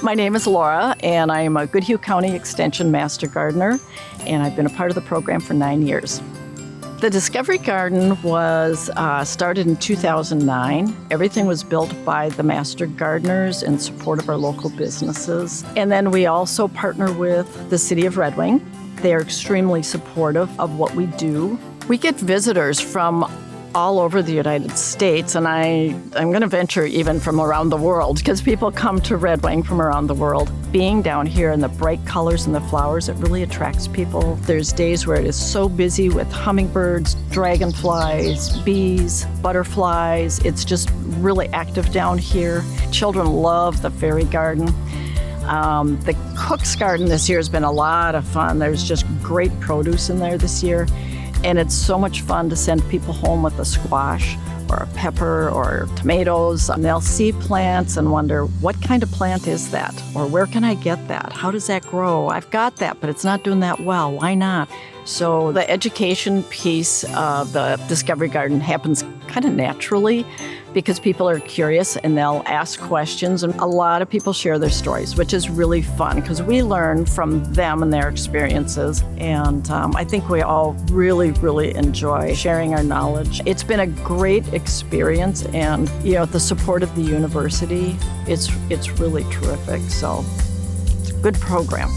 My name is Laura, and I am a Goodhue County Extension Master Gardener, and I've been a part of the program for 9 years. The Discovery Garden was started in 2009. Everything was built by the Master Gardeners in support of our local businesses. And then we also partner with the City of Red Wing. They are extremely supportive of what we do. We get visitors from all over the United States, and I'm going to venture even from around the world, because people come to Red Wing from around the world. Being down here and the bright colors and the flowers, it really attracts people. There's days where it is so busy with hummingbirds, dragonflies, bees, butterflies. It's just really active down here. Children love the faerie garden. The Cook's Garden this year has been a lot of fun. There's just great produce in there this year. And it's so much fun to send people home with a squash or a pepper or tomatoes. And they'll see plants and wonder, what kind of plant is that? Or where can I get that? How does that grow? I've got that, but it's not doing that well. Why not? So the education piece of the Discovery Garden happens kind of naturally because people are curious and they'll ask questions. And a lot of people share their stories, which is really fun because we learn from them and their experiences. And I think we all really, really enjoy sharing our knowledge. It's been a great experience, and the support of the university, it's really terrific. So it's a good program.